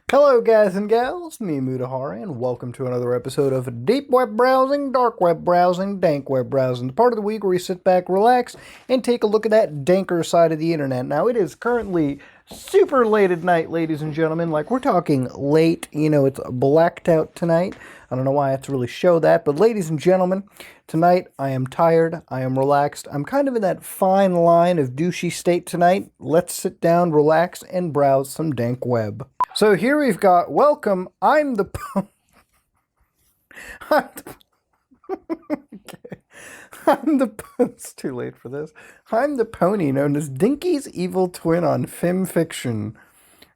Hello, guys and gals, me Mutahari, and welcome to another episode of Deep Web Browsing, Dark Web Browsing, Dank Web Browsing, the part of the week where we sit back, relax, and take a look at that danker side of the internet. Now, it is currently super late at night, ladies and gentlemen. Like, we're talking late, it's blacked out tonight. I don't know why I have to really show that, but ladies and gentlemen, tonight I am tired, I am relaxed, I'm kind of in that fine line of douchey state tonight. Let's sit down, relax, and browse some dank web. So here we've got, welcome, I'm the I'm okay. It's too late for this. I'm the pony known as Dinky's evil twin on FimFiction.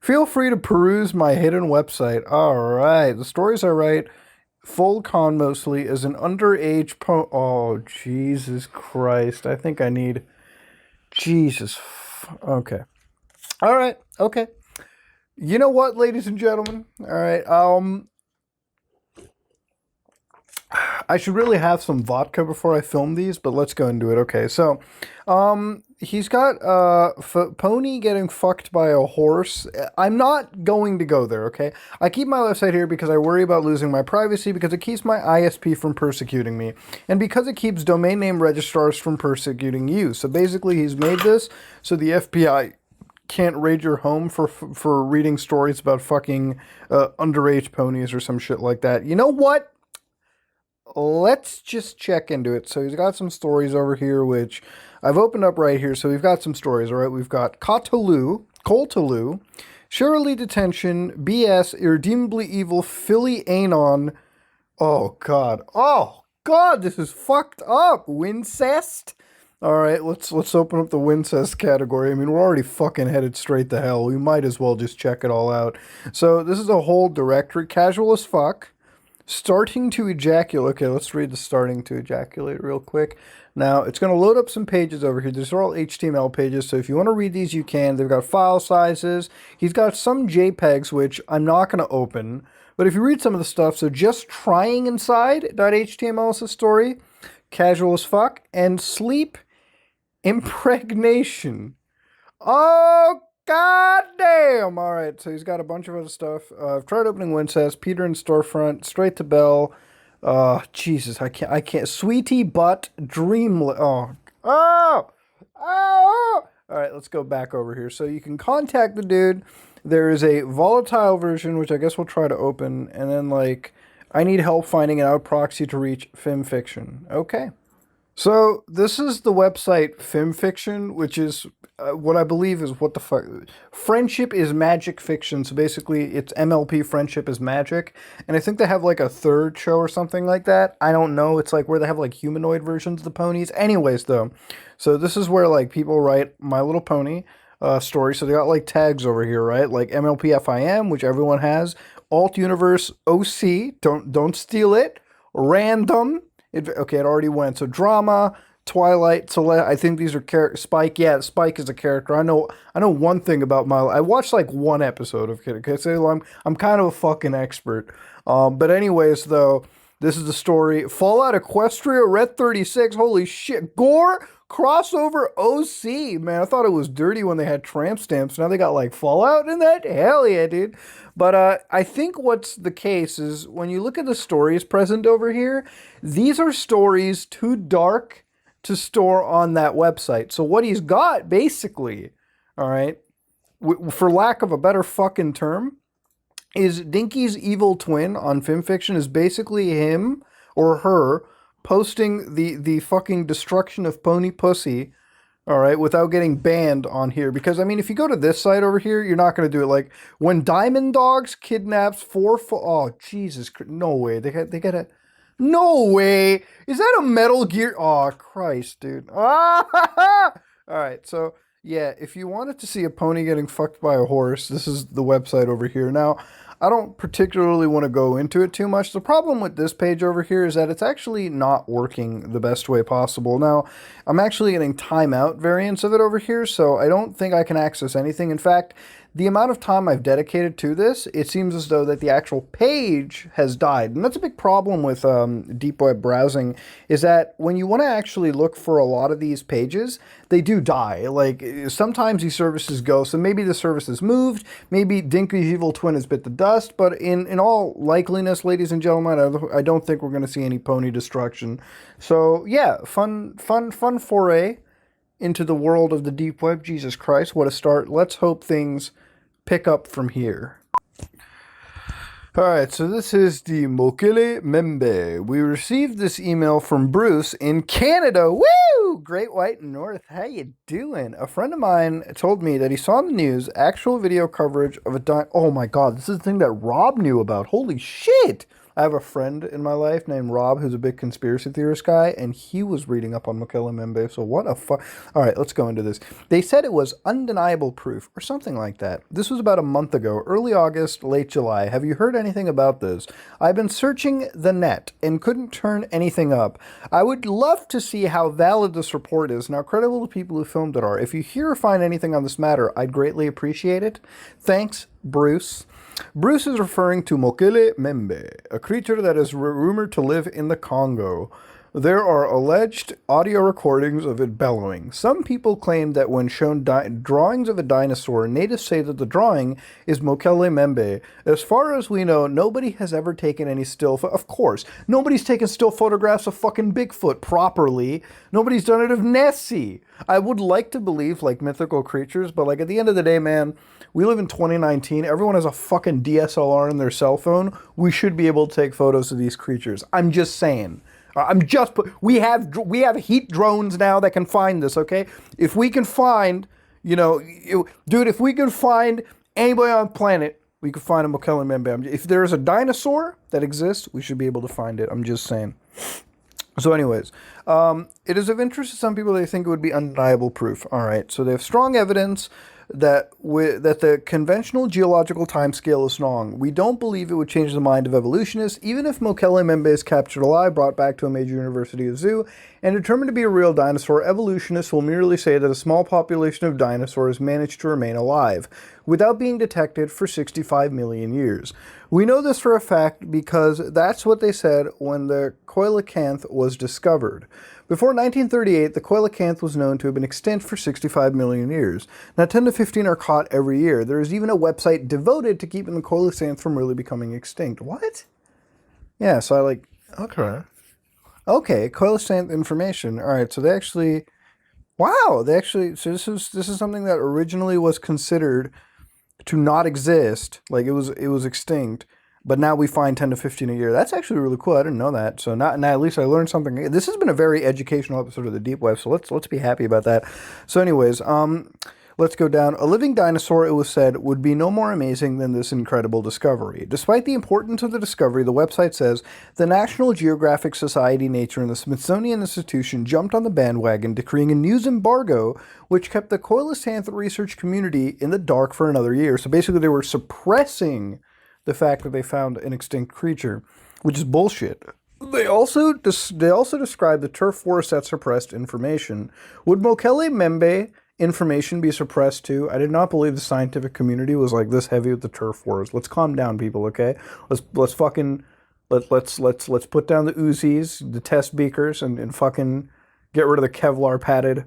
Feel free to peruse my hidden website. Alright, the stories I write, full con mostly, as an underage oh, Jesus Christ. I think I need... Okay. Alright, okay. You know what, ladies and gentlemen? Alright, I should really have some vodka before I film these, but let's go and do it. Okay, so, he's got, pony getting fucked by a horse. I'm not going to go there, okay? I keep my website here because I worry about losing my privacy, because it keeps my ISP from persecuting me, and because it keeps domain name registrars from persecuting you. So basically, he's made this so the FBI can't raid your home for reading stories about fucking underage ponies or some shit like that. You know what? Let's just check into it. So he's got some stories over here, which I've opened up right here. So we've got some stories, all right? We've got Coltaloo, Shirley Detention, BS, Irredeemably Evil, Philly Anon. Oh, God, this is fucked up. Wincest. All right, let's open up the Wincest category. I mean, we're already fucking headed straight to hell. We might as well just check it all out. So this is a whole directory. Casual as fuck. Starting to ejaculate. Okay, let's read the starting to ejaculate real quick. Now, it's going to load up some pages over here. These are all HTML pages, so if you want to read these, you can. They've got file sizes. He's got some JPEGs, which I'm not going to open. But if you read some of the stuff, so just trying inside.html is a story. Casual as fuck. And sleep impregnation. Oh, goddamn! All right, so he's got a bunch of other stuff. I've tried opening Wincest, Peter in Storefront, Straight to Bell. Jesus, I can't. Sweetie Butt, Dreamlet. Oh! All right, let's go back over here. So you can contact the dude. There is a volatile version, which I guess we'll try to open, and then, like, I need help finding an out proxy to reach FimFiction. Okay. So this is the website FimFiction, which is what I believe is what the fuck. Friendship is magic fiction. So basically, it's MLP Friendship is magic, and I think they have like a third show or something like that. I don't know. It's like where they have like humanoid versions of the ponies. Anyways, though, so this is where like people write My Little Pony stories. So they got like tags over here, right? Like MLP FIM, which everyone has. Alt Universe OC. Don't steal it. Random. It already went. So drama, Twilight, I think these are Spike. Yeah, Spike is a character. I know one thing about I watched like one episode of Kid. Okay, so I'm kind of a fucking expert. But anyways, though, this is the story. Fallout Equestria, Red 36. Holy shit, gore crossover OC. Man, I thought it was dirty when they had tramp stamps. Now they got like Fallout in that. Hell yeah, dude. But I think what's the case is when you look at the stories present over here, these are stories too dark to store on that website. So what he's got, basically, all right, for lack of a better fucking term, is Dinky's evil twin on FimFiction is basically him or her posting the fucking destruction of pony pussy, all right, without getting banned on here. Because, I mean, if you go to this site over here, you're not going to do it. Like, when Diamond Dogs kidnaps oh, Jesus, no way. They got a... No way! Is that a Metal Gear? Oh, Christ, dude. Ah! All right, so, yeah, if you wanted to see a pony getting fucked by a horse, this is the website over here. Now, I don't particularly want to go into it too much. The problem with this page over here is that it's actually not working the best way possible. Now, I'm actually getting timeout variants of it over here, so I don't think I can access anything. In fact, the amount of time I've dedicated to this, it seems as though that the actual page has died. And that's a big problem with deep web browsing, is that when you want to actually look for a lot of these pages, they do die. Like, sometimes these services go, so maybe the service has moved, maybe Dinky's evil twin has bit the dust, but in all likeliness, ladies and gentlemen, I don't think we're going to see any pony destruction. So, yeah, fun foray into the world of the deep web. Jesus Christ, what a start. Let's hope things pick up from here. Alright, so this is the Mokele Membe. We received this email from Bruce in Canada. Woo! Great White North, how you doing? A friend of mine told me that he saw in the news actual video coverage of a oh my god, this is the thing that Rob knew about. Holy shit! I have a friend in my life named Rob who's a big conspiracy theorist guy, and he was reading up on Mokele Membe, so what a fuck. Alright, let's go into this. They said it was undeniable proof, or something like that. This was about a month ago, early August, late July. Have you heard anything about this? I've been searching the net and couldn't turn anything up. I would love to see how valid this report is, and how credible the people who filmed it are. If you hear or find anything on this matter, I'd greatly appreciate it. Thanks, Bruce. Bruce is referring to Mokele Membe, a creature that is rumored to live in the Congo. There are alleged audio recordings of it bellowing. Some people claim that when shown drawings of a dinosaur, natives say that the drawing is Mokele Membe. As far as we know, nobody has ever taken any of course, nobody's taken still photographs of fucking Bigfoot properly. Nobody's done it of Nessie. I would like to believe, like, mythical creatures, but, like, at the end of the day, man, we live in 2019. Everyone has a fucking DSLR in their cell phone. We should be able to take photos of these creatures. I'm just saying. We have heat drones now that can find this, okay? If we can find, if we can find anybody on the planet, we could find a Mokele Membe. If there's a dinosaur that exists, we should be able to find it. I'm just saying. So anyways, it is of interest to some people. They think it would be undeniable proof. All right, so they have strong evidence that the conventional geological timescale is wrong. We don't believe it would change the mind of evolutionists, even if Mokele Membe is captured alive, brought back to a major university or zoo, and determined to be a real dinosaur. Evolutionists will merely say that a small population of dinosaurs managed to remain alive, without being detected for 65 million years. We know this for a fact because that's what they said when the coelacanth was discovered. Before 1938, the coelacanth was known to have been extinct for 65 million years. Now, 10 to 15 are caught every year. There is even a website devoted to keeping the coelacanth from really becoming extinct. What? Yeah, so okay, coelacanth information. All right, so so this is something that originally was considered to not exist, like it was extinct, but now we find 10 to 15 a year. That's actually really cool. I didn't know that. So now at least I learned something. This has been a very educational episode of the Deep Web, so let's be happy about that. So anyways, let's go down. A living dinosaur, it was said, would be no more amazing than this incredible discovery. Despite the importance of the discovery, the website says, the National Geographic Society, Nature, and the Smithsonian Institution jumped on the bandwagon, decreeing a news embargo, which kept the coelacanth research community in the dark for another year. So basically they were suppressing the fact that they found an extinct creature, which is bullshit. They also described the turf forest that suppressed information. Would Mokele Membe information be suppressed too? I did not believe the scientific community was like this heavy with the turf forest. Let's calm down, people, okay? Let's put down the Uzis, the test beakers, and fucking get rid of the Kevlar padded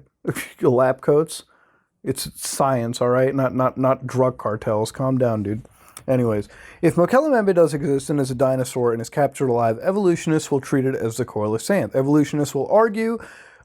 lab coats. It's science, all right? Not drug cartels. Calm down, dude. Anyways, if Mokele Membe does exist and is a dinosaur and is captured alive, evolutionists will treat it as the coelacanth. Evolutionists will argue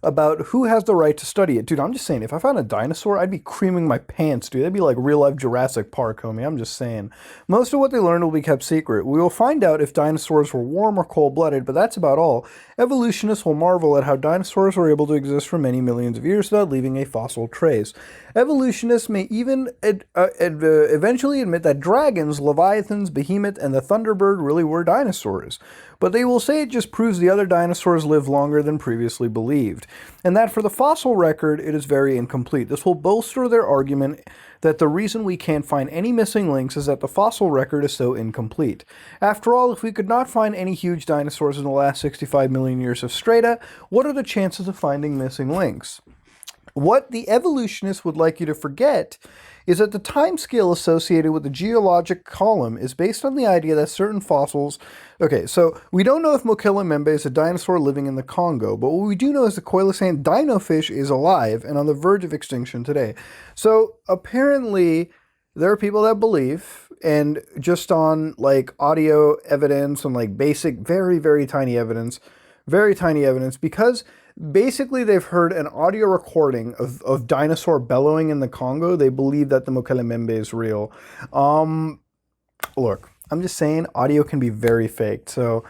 about who has the right to study it. Dude, I'm just saying, if I found a dinosaur, I'd be creaming my pants, dude. That'd be like real-life Jurassic Park, homie. I'm just saying. Most of what they learned will be kept secret. We will find out if dinosaurs were warm or cold-blooded, but that's about all. Evolutionists will marvel at how dinosaurs were able to exist for many millions of years without leaving a fossil trace. Evolutionists may even eventually admit that dragons, leviathans, behemoth, and the thunderbird really were dinosaurs. But they will say it just proves the other dinosaurs lived longer than previously believed, and that for the fossil record, it is very incomplete. This will bolster their argument that the reason we can't find any missing links is that the fossil record is so incomplete. After all, if we could not find any huge dinosaurs in the last 65 million years of strata, what are the chances of finding missing links? What the evolutionists would like you to forget is that the time scale associated with the geologic column is based on the idea that certain fossils. Okay, so we don't know if Mokele-mbembe is a dinosaur living in the Congo, but what we do know is the coelacanth dinofish is alive and on the verge of extinction today. So apparently, there are people that believe, and just on like audio evidence and like basic, very, very tiny evidence, because basically they've heard an audio recording of dinosaur bellowing in the Congo. They believe that the Mokele-mbembe is real. Look, I'm just saying audio can be very faked. So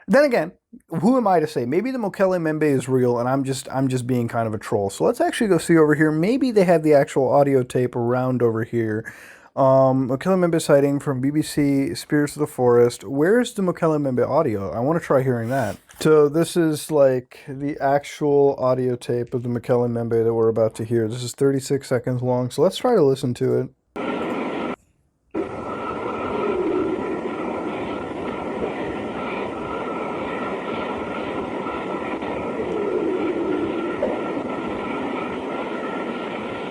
then again, who am I to say? Maybe the Mokele-mbembe is real and I'm just being kind of a troll. So let's actually go see over here. Maybe they have the actual audio tape around over here. Mokele-mbembe sighting from BBC Spirits of the Forest. Where's the Mokele-mbembe audio? I want to try hearing that. So this is like the actual audio tape of the Mokele-mbembe that we're about to hear. This is 36 seconds long, so let's try to listen to it.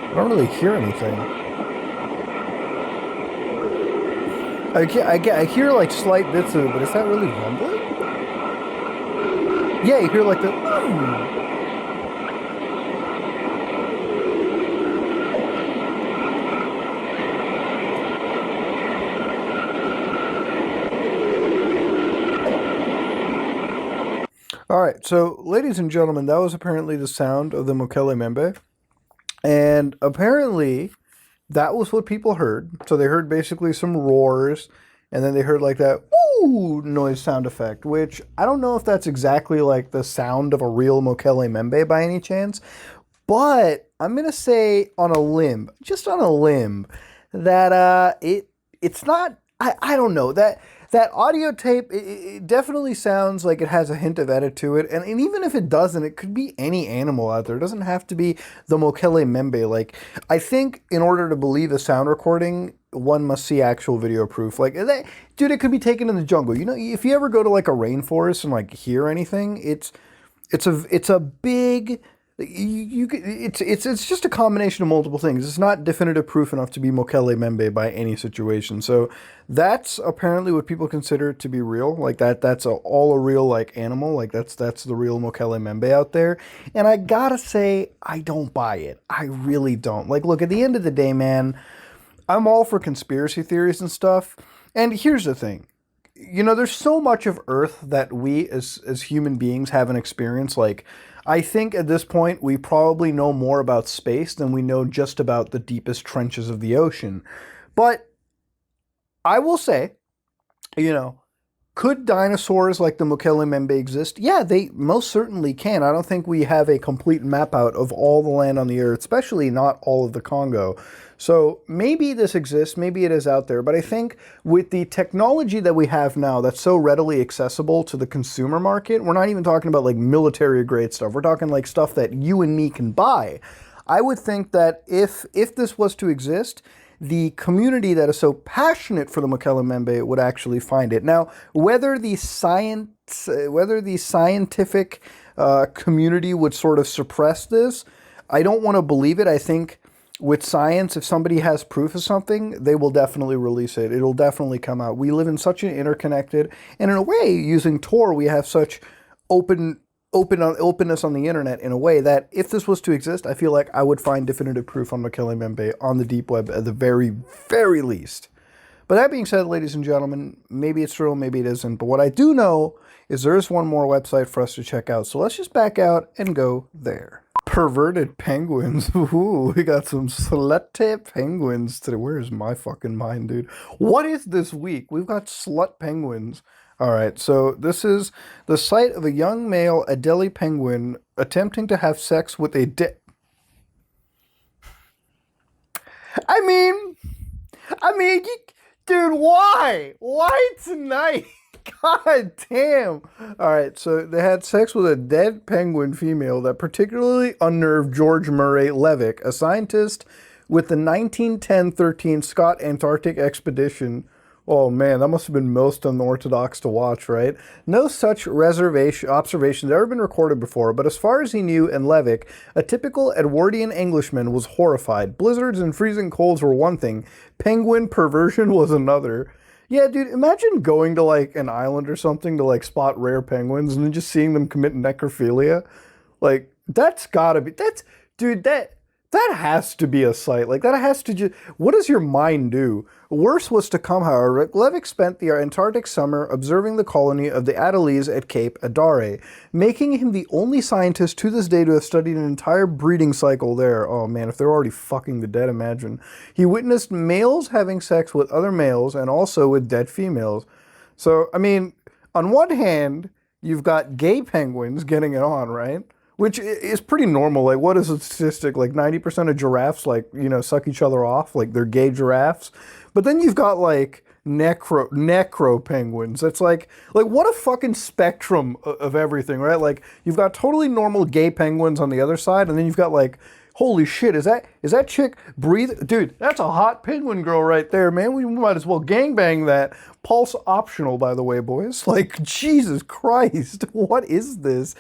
I don't really hear anything. I hear like slight bits of it, but is that really rumbling? Yeah, you hear like the. All right, so ladies and gentlemen, that was apparently the sound of the Mokele-mbembe, and apparently that was what people heard. So they heard basically some roars, and then they heard like that woo noise sound effect, which I don't know if that's exactly like the sound of a real Mokele-mbembe by any chance, but I'm gonna say on a limb, just on a limb, that it's not. I don't know that audio tape. It definitely sounds like it has a hint of edit to it, and even if it doesn't, it could be any animal out there. It doesn't have to be the Mokele-mbembe. Like, I think in order to believe a sound recording, one must see actual video proof. Like, dude, it could be taken in the jungle. You know, if you ever go to like a rainforest and like hear anything, it's a big. It's just a combination of multiple things. It's not definitive proof enough to be Mokele-mbembe by any situation. So that's apparently what people consider to be real. Like that's all a real like animal. Like that's the real Mokele-mbembe out there. And I gotta say, I don't buy it. I really don't. Like, look, at the end of the day, man, I'm all for conspiracy theories and stuff. And here's the thing. You know, there's so much of Earth that we as human beings haven't experienced. Like, I think at this point we probably know more about space than we know just about the deepest trenches of the ocean. But I will say, you know, could dinosaurs like the Mokele-mbembe exist? Yeah, they most certainly can. I don't think we have a complete map out of all the land on the earth, especially not all of the Congo. So maybe this exists, maybe it is out there, but I think with the technology that we have now that's so readily accessible to the consumer market, we're not even talking about like military grade stuff, we're talking like stuff that you and me can buy. I would think that if this was to exist, the community that is so passionate for the Mokele-mbembe would actually find it. Now, whether the scientific community would sort of suppress this, I don't want to believe it. I think with science, if somebody has proof of something, they will definitely release it. It'll definitely come out. We live in such an interconnected, and in a way, using Tor, we have such openness on the internet in a way that if this was to exist, I feel like I would find definitive proof on Mokele-mbembe on the deep web at the very, very least. But that being said, ladies and gentlemen, maybe it's real, maybe it isn't. But what I do know is there is one more website for us to check out. So let's just back out and go there. Perverted Penguins. Ooh, we got some slutty penguins today. Where's my fucking mind, dude? What is this week? We've got slut penguins. All right, so this is the site of a young male Adelie penguin attempting to have sex with a I mean, dude, why? Why tonight? God damn. All right, so they had sex with a dead penguin female that particularly unnerved George Murray Levick, a scientist with the 1910-13 Scott Antarctic expedition. Oh man, that must have been most unorthodox to watch, right? No such reservation observations ever been recorded before, but as far as he knew, and Levick, a typical Edwardian Englishman, was horrified. Blizzards and freezing colds were one thing, penguin perversion was another. Yeah, dude, imagine going to like an island or something to like spot rare penguins and then just seeing them commit necrophilia. Like, that's gotta be, that's, dude, that has to be a sight. Like, that has to just, what does your mind do? Worse was to come, however. Levick spent the Antarctic summer observing the colony of the Adelies at Cape Adare, making him the only scientist to this day to have studied an entire breeding cycle there. Oh man, if they're already fucking the dead, imagine. He witnessed males having sex with other males and also with dead females. So, I mean, on one hand, you've got gay penguins getting it on, right? Which is pretty normal. Like, what is the statistic? Like 90% of giraffes, like, you know, suck each other off. Like, they're gay giraffes. But then you've got, like, necro penguins. It's like what a fucking spectrum of everything, right? Like, you've got totally normal gay penguins on the other side, and then you've got, like, holy shit, is that chick breathe? Dude, that's a hot penguin girl right there, man. We might as well gangbang that. Pulse optional, by the way, boys. Like, Jesus Christ, what is this?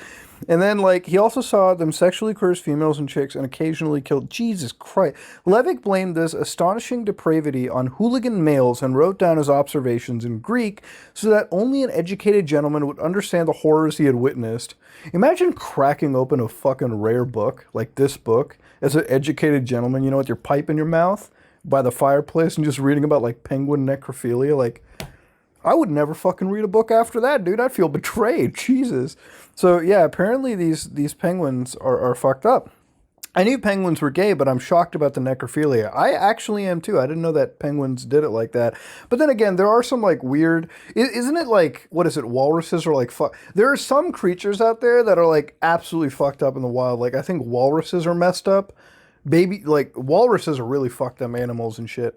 And then, like, he also saw them sexually coerce females and chicks and occasionally killed. Jesus Christ. Levick blamed this astonishing depravity on hooligan males and wrote down his observations in Greek so that only an educated gentleman would understand the horrors he had witnessed. Imagine cracking open a fucking rare book, like this book, as an educated gentleman, you know, with your pipe in your mouth by the fireplace and just reading about, like, penguin necrophilia. Like, I would never fucking read a book after that, dude. I'd feel betrayed. Jesus. So, yeah, apparently these penguins are fucked up. I knew penguins were gay, but I'm shocked about the necrophilia. I actually am, too. I didn't know that penguins did it like that. But then again, there are some, like, weird... Isn't it, like, what is it, walruses are, like... There are some creatures out there that are, like, absolutely fucked up in the wild. Like, I think walruses are messed up. Like, walruses are really fucked up animals and shit.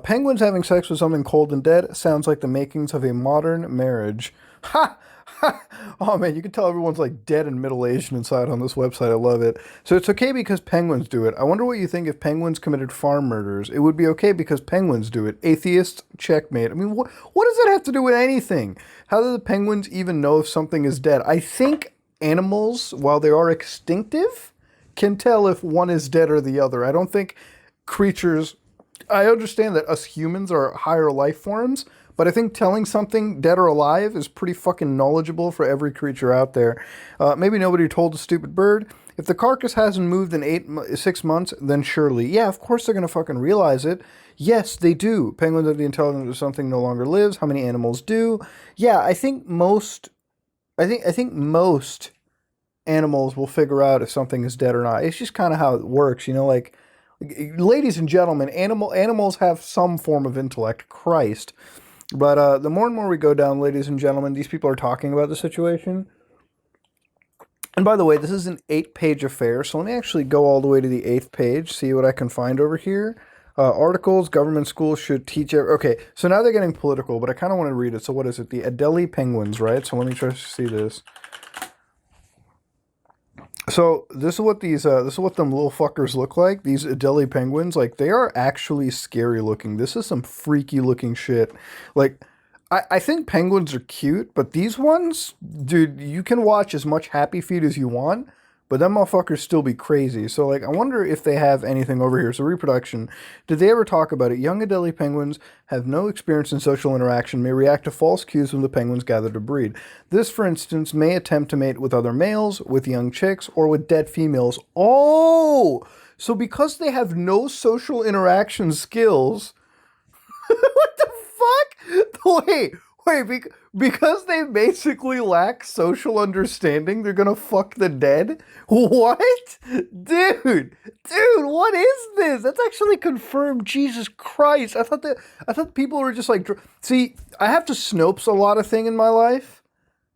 Penguins having sex with something cold and dead sounds like the makings of a modern marriage. Ha! Ha! Oh man, you can tell everyone's like dead and middle-aged inside on this website. I love it. So it's okay because penguins do it. I wonder what you think if penguins committed farm murders. It would be okay because penguins do it. Atheist, checkmate. I mean, what does that have to do with anything? How do the penguins even know if something is dead? I think animals, while they are extinctive, can tell if one is dead or the other. I don't think creatures... I understand that us humans are higher life forms, but I think telling something dead or alive is pretty fucking knowledgeable for every creature out there. Maybe nobody told the stupid bird. If the carcass hasn't moved in 6 months, then surely. Yeah, of course they're going to fucking realize it. Yes, they do. Penguins have the intelligence that something no longer lives. How many animals do? Yeah, I think most animals will figure out if something is dead or not. It's just kind of how it works, you know, like, ladies and gentlemen, animals have some form of intellect. Christ. But the more and more we go down, ladies and gentlemen, these people are talking about the situation. And by the way, this is an 8-page affair, so let me actually go all the way to the 8th page, see what I can find over here. Articles, government schools should teach... Okay, so now they're getting political, but I kind of want to read it. So what is it? The Adelie Penguins, right? So let me try to see this. So this is what them little fuckers look like. These Adelie penguins, like, they are actually scary looking. This is some freaky looking shit. Like, I think penguins are cute, but these ones, dude, you can watch as much Happy Feet as you want, but them motherfuckers still be crazy. So, like, I wonder if they have anything over here. So reproduction. Did they ever talk about it? Young Adelie penguins have no experience in social interaction, may react to false cues when the penguins gather to breed. This, for instance, may attempt to mate with other males, with young chicks, or with dead females. Oh! So because they have no social interaction skills... What the fuck? Wait, because they basically lack social understanding, they're gonna fuck the dead? What? Dude, what is this? That's actually confirmed. Jesus Christ. I thought people were just like... See, I have to Snopes a lot of thing in my life.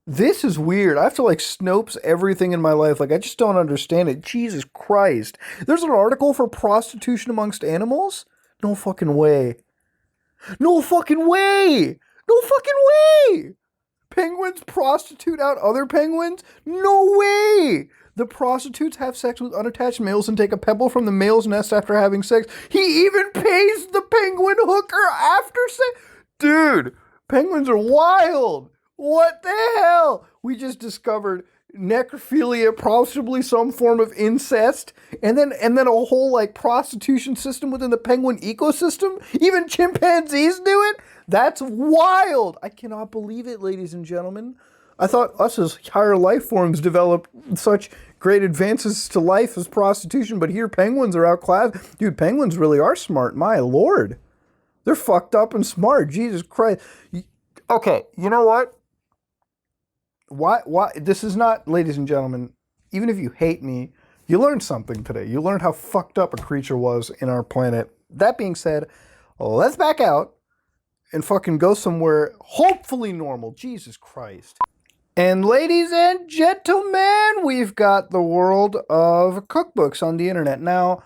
This is weird. I have to, like, Snopes everything in my life. Like, I just don't understand it. Jesus Christ. There's an article for prostitution amongst animals? No fucking way. No fucking way! No fucking way! Penguins prostitute out other penguins? No way! The prostitutes have sex with unattached males and take a pebble from the male's nest after having sex. He even pays the penguin hooker after sex? Dude, penguins are wild. What the hell? We just discovered necrophilia, possibly some form of incest, and then a whole like prostitution system within the penguin ecosystem. Even chimpanzees do it. That's wild. I cannot believe it, ladies and gentlemen. I thought us as higher life forms developed such great advances to life as prostitution, but here penguins are outclassed. Dude, penguins really are smart. My lord. They're fucked up and smart. Jesus Christ. Okay, you know what? Why? This is not, ladies and gentlemen, even if you hate me, you learned something today. You learned how fucked up a creature was in our planet. That being said, let's back out and fucking go somewhere hopefully normal. Jesus Christ. And ladies and gentlemen, we've got the world of cookbooks on the internet. Now,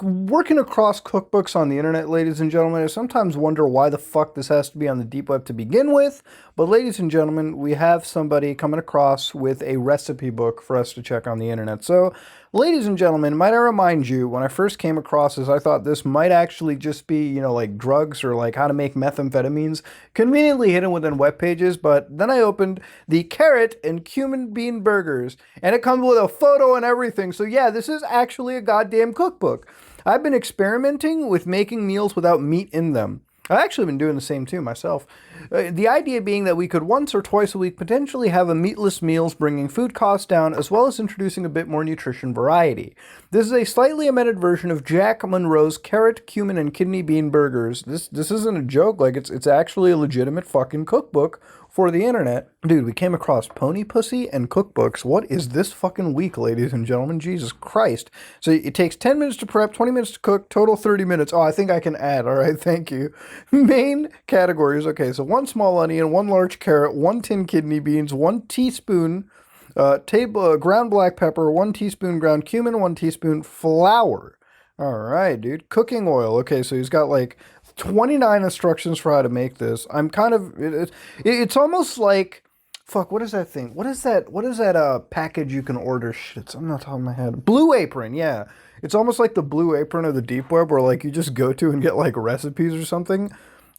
working across cookbooks on the internet, ladies and gentlemen, I sometimes wonder why the fuck this has to be on the deep web to begin with. But ladies and gentlemen, we have somebody coming across with a recipe book for us to check on the internet. So, ladies and gentlemen, might I remind you, when I first came across this, I thought this might actually just be, you know, like drugs or like how to make methamphetamines conveniently hidden within web pages. But then I opened the carrot and cumin bean burgers, and it comes with a photo and everything. So yeah, this is actually a goddamn cookbook. I've been experimenting with making meals without meat in them. I've actually been doing the same too myself. The idea being that we could once or twice a week potentially have a meatless meals, bringing food costs down, as well as introducing a bit more nutrition variety. This is a slightly amended version of Jack Monroe's carrot, cumin, and kidney bean burgers. This isn't a joke. Like it's actually a legitimate fucking cookbook for the internet. Dude, we came across Pony Pussy and cookbooks. What is this fucking week, ladies and gentlemen? Jesus Christ. So it takes 10 minutes to prep, 20 minutes to cook, total 30 minutes. Oh, I think I can add. All right, thank you. Main categories. Okay, so 1 small onion, 1 large carrot, 1 tin kidney beans, 1 teaspoon ground black pepper, 1 teaspoon ground cumin, 1 teaspoon flour. All right, dude. Cooking oil. Okay, so he's got like 29 instructions for how to make this. I'm kind of, it's almost like, fuck, what is that thing? What is that package you can order? Shit, it's on the top of my head. Blue Apron, yeah. It's almost like the Blue Apron of the deep web where like you just go to and get like recipes or something,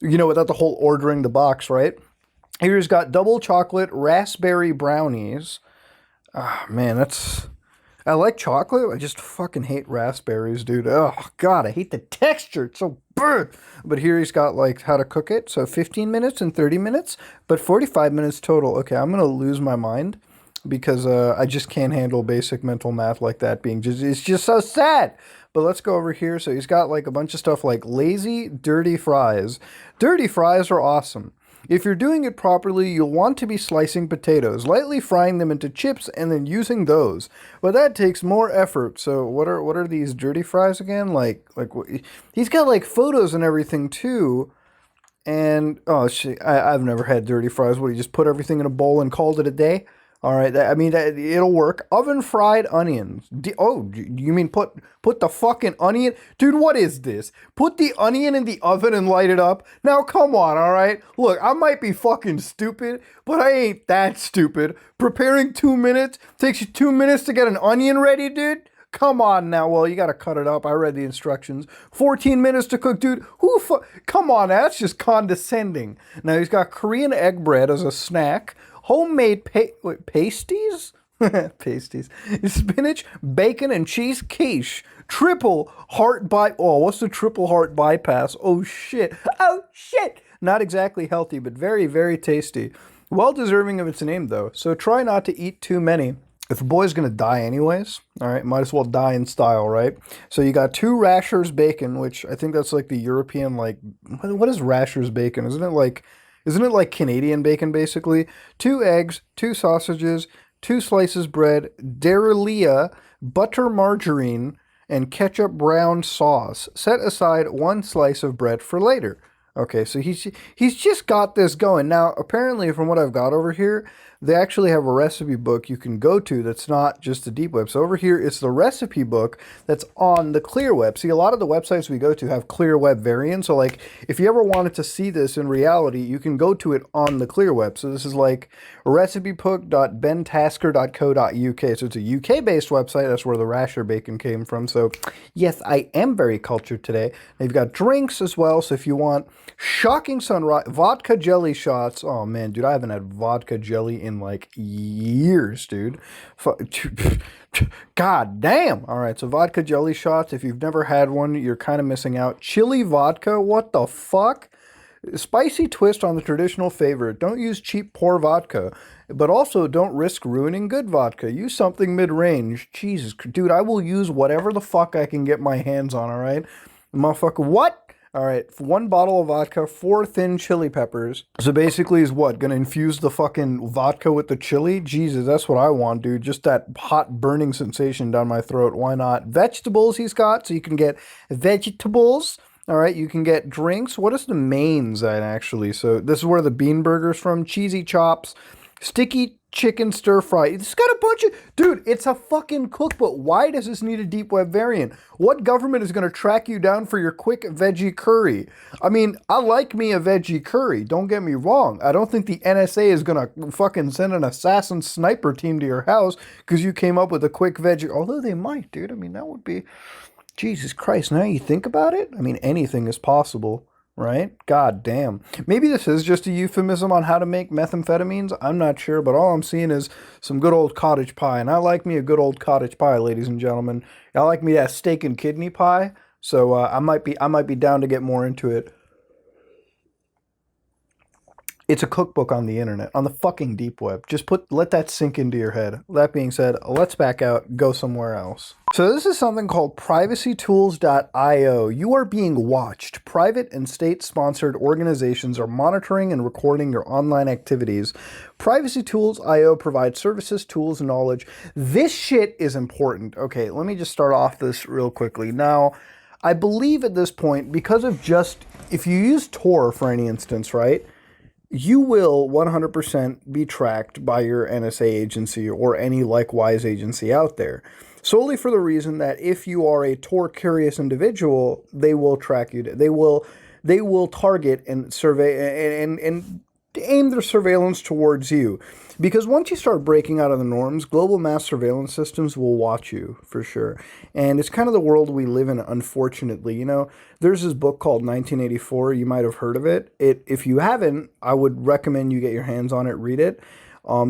you know, without the whole ordering the box, right? Here's got double chocolate raspberry brownies. Ah, man, I like chocolate. I just fucking hate raspberries, dude. Oh, God, I hate the texture. It's so burnt. But here he's got, like, how to cook it. So 15 minutes and 30 minutes, but 45 minutes total. Okay, I'm going to lose my mind because I just can't handle basic mental math like that being just, it's just so sad. But let's go over here. So he's got, like, a bunch of stuff like lazy, dirty fries. Dirty fries are awesome. If you're doing it properly, you'll want to be slicing potatoes, lightly frying them into chips, and then using those. But that takes more effort. So what are these dirty fries again? Like he's got like photos and everything too. And oh shit, I've never had dirty fries. What, you just put everything in a bowl and called it a day? All right, it'll work. Oven fried onions. You mean put the fucking onion? Dude, what is this? Put the onion in the oven and light it up? Now, come on, all right? Look, I might be fucking stupid, but I ain't that stupid. Preparing 2 minutes? Takes you 2 minutes to get an onion ready, dude? Come on now. Well, you gotta cut it up. I read the instructions. 14 minutes to cook, dude. Come on, that's just condescending. Now, he's got Korean egg bread as a snack. Homemade pasties? Pasties. Spinach, bacon, and cheese quiche. Triple heart what's the triple heart bypass? Oh shit. Not exactly healthy, but very, very tasty. Well deserving of its name, though. So try not to eat too many. If a boy's gonna die anyways, all right, might as well die in style, right? So you got 2 rashers bacon, which I think that's like the European, like, what is rashers bacon? Isn't it like Canadian bacon, basically? 2 eggs, 2 sausages, 2 slices bread, deralia, butter margarine, and ketchup brown sauce. Set aside 1 slice of bread for later. Okay, so he's just got this going. Now, apparently, from what I've got over here, they actually have a recipe book you can go to that's not just the deep web. So over here, it's the recipe book that's on the clear web. See, a lot of the websites we go to have clear web variants. So, like, if you ever wanted to see this in reality, you can go to it on the clear web. So this is like recipepook.bentasker.co.uk. So it's a UK-based website. That's where the rasher bacon came from. So, yes, I am very cultured today. They've got drinks as well. So if you want Shocking sunrise. Vodka jelly shots. Oh, man, dude, I haven't had vodka jelly in like years, dude. God damn. All right, so vodka jelly shots. If you've never had one, you're kind of missing out. Chili vodka. What the fuck? Spicy twist on the traditional favorite. Don't use cheap, poor vodka, but also don't risk ruining good vodka. Use something mid-range. Jesus, dude, I will use whatever the fuck I can get my hands on, all right? Motherfucker, what? All right, for 1 bottle of vodka, 4 thin chili peppers. So basically is what? Gonna infuse the fucking vodka with the chili? Jesus, that's what I want, dude. Just that hot burning sensation down my throat. Why not? Vegetables he's got, so you can get vegetables. All right, you can get drinks. What is the mains at actually? So this is where the bean burger's from. Cheesy chops, sticky chicken stir fry. It's got a bunch of... Dude, it's a fucking cookbook. Why does this need a deep web variant? What government is going to track you down for your quick veggie curry? I mean, I like me a veggie curry. Don't get me wrong. I don't think the NSA is going to fucking send an assassin sniper team to your house because you came up with a quick veggie... Although they might, dude. I mean, that would be... Jesus Christ, now you think about it? I mean, anything is possible, right? God damn. Maybe this is just a euphemism on how to make methamphetamines. I'm not sure, but all I'm seeing is some good old cottage pie. And I like me a good old cottage pie, ladies and gentlemen. I like me that steak and kidney pie. So I might be down to get more into it. It's a cookbook on the internet, on the fucking deep web. Just let that sink into your head. That being said, let's back out, go somewhere else. So this is something called privacytools.io. You are being watched. Private and state-sponsored organizations are monitoring and recording your online activities. Privacytools.io provides services, tools, and knowledge. This shit is important. Okay, let me just start off this real quickly. Now, I believe at this point, because of just, if you use Tor for any instance, right? You will 100% be tracked by your NSA agency or any likewise agency out there. Solely for the reason that if you are a Tor-curious individual, they will track you. They will target and survey and aim their surveillance towards you. Because once you start breaking out of the norms, global mass surveillance systems will watch you, for sure. And it's kind of the world we live in, unfortunately. You know, there's this book called 1984. You might have heard of it. If you haven't, I would recommend you get your hands on it, read it.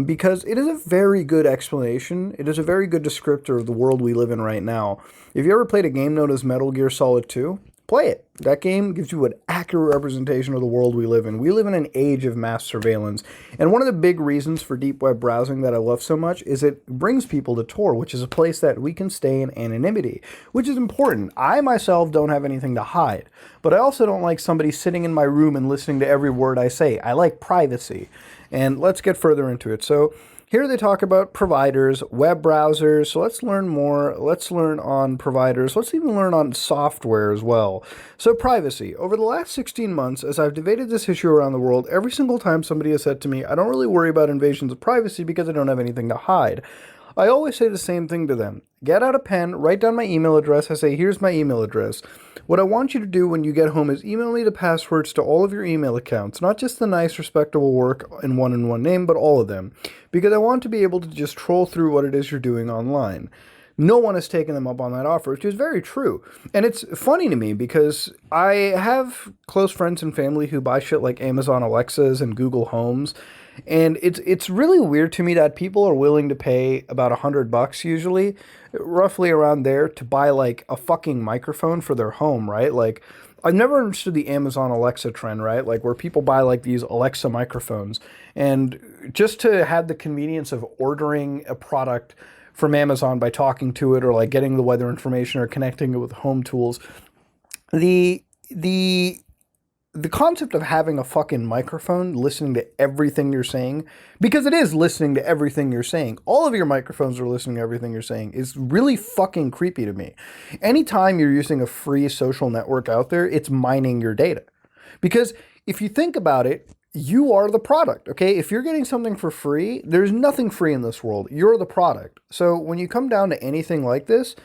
Because it is a very good explanation. It is a very good descriptor of the world we live in right now. If you ever played a game known as Metal Gear Solid 2, play it. That game gives you an accurate representation of the world we live in. We live in an age of mass surveillance. And one of the big reasons for deep web browsing that I love so much is it brings people to Tor, which is a place that we can stay in anonymity, which is important. I myself don't have anything to hide, but I also don't like somebody sitting in my room and listening to every word I say. I like privacy. And let's get further into it. So here they talk about providers, web browsers. So let's learn more. Let's learn on providers. Let's even learn on software as well. So privacy. Over the last 16 months, as I've debated this issue around the world, every single time somebody has said to me, I don't really worry about invasions of privacy because I don't have anything to hide. I always say the same thing to them. Get out a pen, write down my email address. I say, here's my email address. What I want you to do when you get home is email me the passwords to all of your email accounts, not just the nice, respectable work in one name, but all of them, because I want to be able to just troll through what it is you're doing online. No one has taken them up on that offer, which is very true. And it's funny to me because I have close friends and family who buy shit like Amazon Alexas and Google Homes. And it's really weird to me that people are willing to pay about $100 usually, roughly around there, to buy like a fucking microphone for their home, right? Like, I've never understood the Amazon Alexa trend, right? Like where people buy like these Alexa microphones, and just to have the convenience of ordering a product from Amazon by talking to it or like getting the weather information or connecting it with home tools. The concept of having a fucking microphone listening to everything you're saying, because it is listening to everything you're saying, all of your microphones are listening to everything you're saying, is really fucking creepy to me. Anytime you're using a free social network out there, it's mining your data. Because if you think about it, you are the product, okay? If you're getting something for free, there's nothing free in this world. You're the product. So when you come down to anything like this,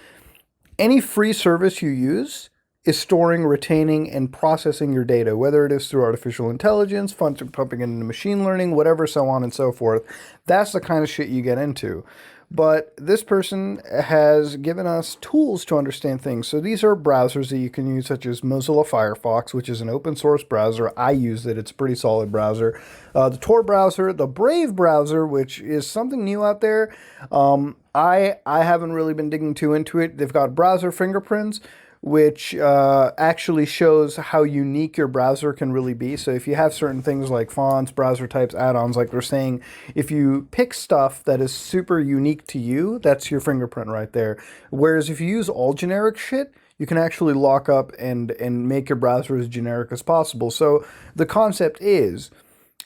any free service you use is storing, retaining, and processing your data, whether it is through artificial intelligence, pumping into machine learning, whatever, so on and so forth. That's the kind of shit you get into. But this person has given us tools to understand things. So these are browsers that you can use, such as Mozilla Firefox, which is an open source browser. I use it. It's a pretty solid browser. The Tor browser, the Brave browser, which is something new out there. I haven't really been digging too into it. They've got browser fingerprints, which actually shows how unique your browser can really be. So if you have certain things like fonts, browser types, add-ons, like they're saying, if you pick stuff that is super unique to you, that's your fingerprint right there. Whereas if you use all generic shit, you can actually lock up and make your browser as generic as possible. So the concept is,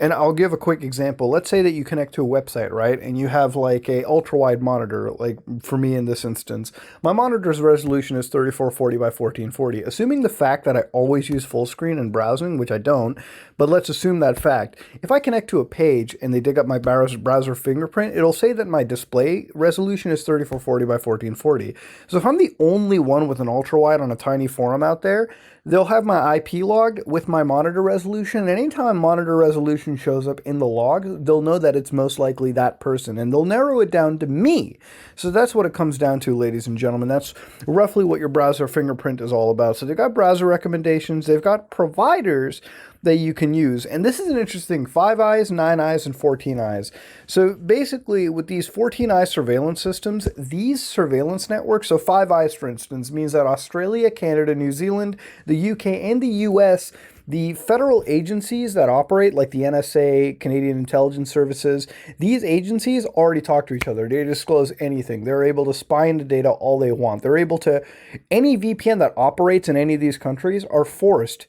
and I'll give a quick example. Let's say that you connect to a website, right? And you have like a ultra-wide monitor, like for me in this instance. My monitor's resolution is 3440 by 1440. Assuming the fact that I always use full screen in browsing, which I don't, but let's assume that fact. If I connect to a page and they dig up my browser fingerprint, it'll say that my display resolution is 3440 by 1440. So if I'm the only one with an ultra-wide on a tiny forum out there, they'll have my IP logged with my monitor resolution. And anytime monitor resolution shows up in the log, they'll know that it's most likely that person. And they'll narrow it down to me. So that's what it comes down to, ladies and gentlemen. That's roughly what your browser fingerprint is all about. So they've got browser recommendations. They've got providers that you can use. And this is an interesting 5 eyes, 9 eyes, and 14 eyes. So basically with these 14 eye surveillance systems, these surveillance networks, so 5 eyes for instance, means that Australia, Canada, New Zealand, the UK, and the US, the federal agencies that operate, like the NSA, Canadian Intelligence Services, these agencies already talk to each other. They disclose anything. They're able to spy into data all they want. They're able to, any VPN that operates in any of these countries are forced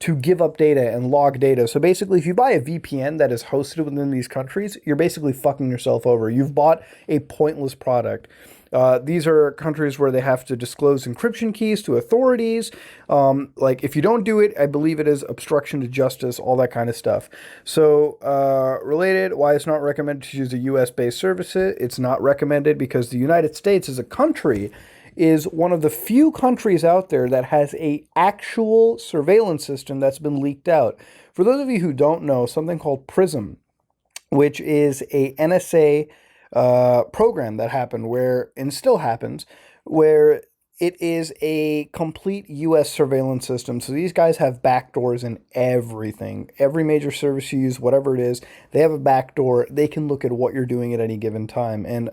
to give up data and log data. So basically, if you buy a VPN that is hosted within these countries, you're basically fucking yourself over. You've bought a pointless product. These are countries where they have to disclose encryption keys to authorities. Like if you don't do it, I believe it is obstruction to justice, all that kind of stuff. So related, why it's not recommended to use a US-based service. It's not recommended because the United States as a country is one of the few countries out there that has a actual surveillance system that's been leaked out. For those of you who don't know, something called PRISM, which is a NSA program that happened where, and still happens, where it is a complete U.S. surveillance system. So these guys have backdoors in everything. Every major service you use, whatever it is, they have a backdoor. They can look at what you're doing at any given time. And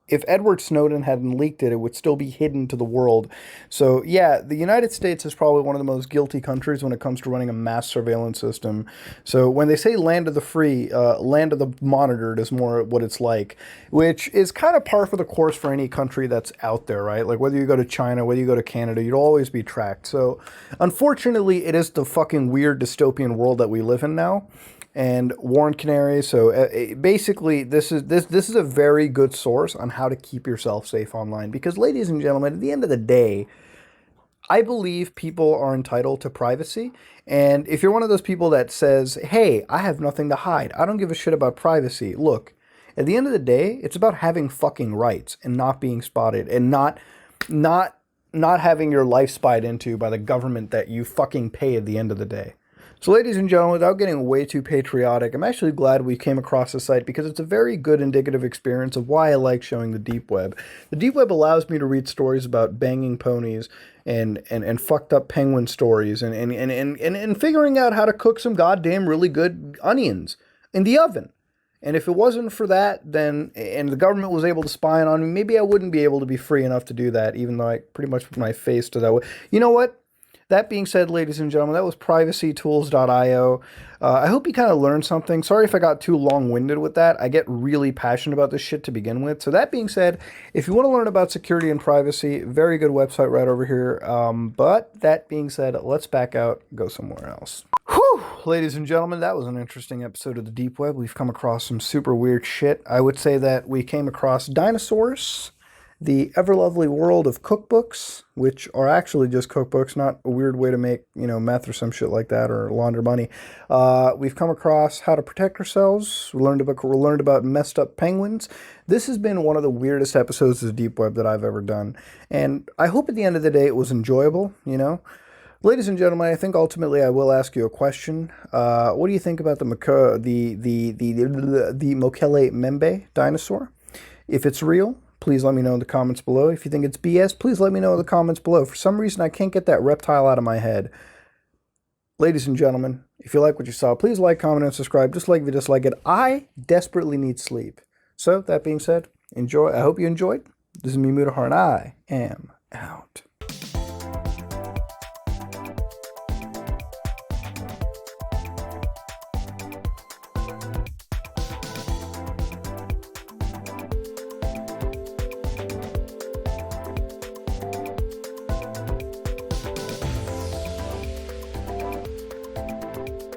if Edward Snowden hadn't leaked it, it would still be hidden to the world. So yeah, the United States is probably one of the most guilty countries when it comes to running a mass surveillance system. So when they say land of the free, land of the monitored is more what it's like, which is kind of par for the course for any country that's out there, right? Like whether you go to China, whether you go to Canada, you'd always be tracked. So unfortunately, it is the fucking weird dystopian world that we live in now. And Warren Canary. So basically, this is a very good source on how to keep yourself safe online. Because, ladies and gentlemen, at the end of the day, I believe people are entitled to privacy. And if you're one of those people that says, "Hey, I have nothing to hide. I don't give a shit about privacy." Look, at the end of the day, it's about having fucking rights and not being spotted and not having your life spied into by the government that you fucking pay at the end of the day. So ladies and gentlemen, without getting way too patriotic, I'm actually glad we came across the site because it's a very good indicative experience of why I like showing the deep web. The deep web allows me to read stories about banging ponies and fucked up penguin stories and figuring out how to cook some goddamn really good onions in the oven. And if it wasn't for that, then, and the government was able to spy on me, maybe I wouldn't be able to be free enough to do that, even though I pretty much put my face to that way. You know what? That being said, ladies and gentlemen, that was privacytools.io. I hope you kind of learned something. Sorry if I got too long-winded with that. I get really passionate about this shit to begin with. So that being said, if you want to learn about security and privacy, very good website right over here. But that being said, let's back out, go somewhere else. Whew, ladies and gentlemen, that was an interesting episode of the Deep Web. We've come across some super weird shit. I would say that we came across dinosaurs, the ever-lovely world of cookbooks, which are actually just cookbooks, not a weird way to make, meth or some shit like that or launder money. We've come across how to protect ourselves. We learned about messed up penguins. This has been one of the weirdest episodes of the Deep Web that I've ever done. And I hope at the end of the day it was enjoyable, Ladies and gentlemen, I think ultimately I will ask you a question. What do you think about the Mokele Membe dinosaur? If it's real, Please let me know in the comments below. If you think it's BS, please let me know in the comments below. For some reason, I can't get that reptile out of my head. Ladies and gentlemen, if you like what you saw, please like, comment, and subscribe. Just like if you dislike it. I desperately need sleep. So, that being said, enjoy. I hope you enjoyed. This is me, Mutahar, and I am out.